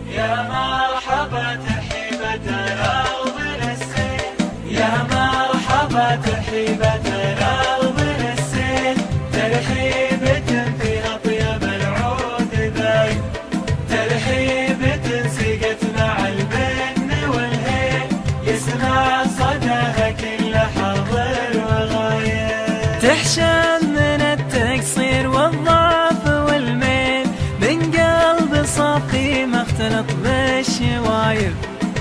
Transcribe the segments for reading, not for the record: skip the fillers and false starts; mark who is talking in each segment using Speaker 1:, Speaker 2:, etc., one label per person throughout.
Speaker 1: يا مرحبا ترحيبة الأرض للسيل، يا مرحبا ترحيبة الأرض للسيل، ترحيبة في أطيب العود ذايل، ترحيبة سقت مع البن والهيل، يسمع صداها كل حاضر وغايب.
Speaker 2: تحشم من التقصير والضعف والميل، من قلب صافي ما اختلط بالشوايب.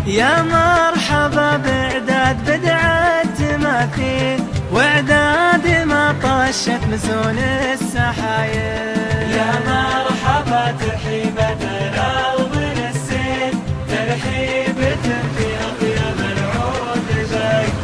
Speaker 2: يا مرحبا باعداد بدعة تماثيل، واعداد ما طشت مسون السحايب.
Speaker 1: يا مرحبا ترحيبة الأرض للسيل، ترحيبة في أطيب العود ذايل،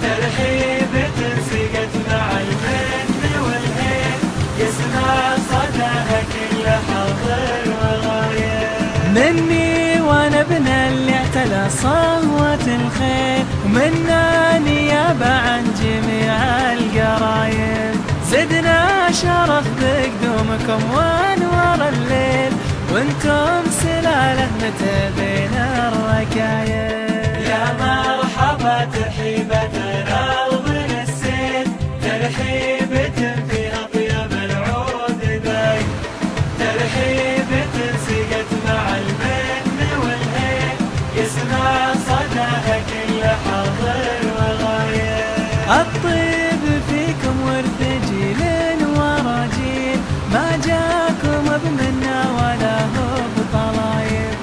Speaker 1: ترحيبة سقت مع البن والهيل، يسمع صداها كل حاضر وغايب.
Speaker 2: مني وانا ابن اللي اعتلى صهوة الخيل، ومنا نيابة عن جميع القرايب. زدنا شرف بقدومكم وانوار الليل، وانتم سلالة متبين الركايب.
Speaker 1: يا مرحبا ترحيبة الأرض للسيل، ترحيبة في أطيب العود ذايل، ترحيبة سقت مع البن والهيل، يسمع صداها كل حاضر وغايب.
Speaker 2: الطيب فيكم ورث جيل ورا جيل، ما جاكم بمنا ولا هو بطلايب.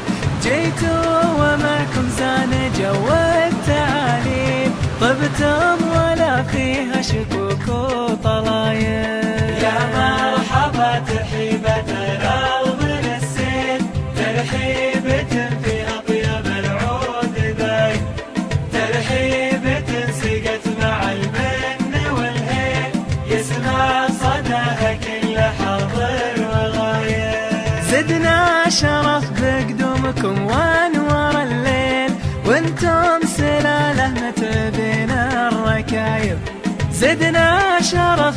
Speaker 2: جيتوا ومعكم زان جو التعاليم، طبتم ولا فيها شكوك وطلايب.
Speaker 1: يا مرحبا ترحيبة الأرض للسيل، ترحيبة في أطيب العود ذايل، ترحيبة سقت مع البن والهيل، يسمع صداها كل حاضر وغايب.
Speaker 2: زدنا شرف بقدومكم وانوار الليل، وانتم سلالة متبين الركايب. زدنا شرف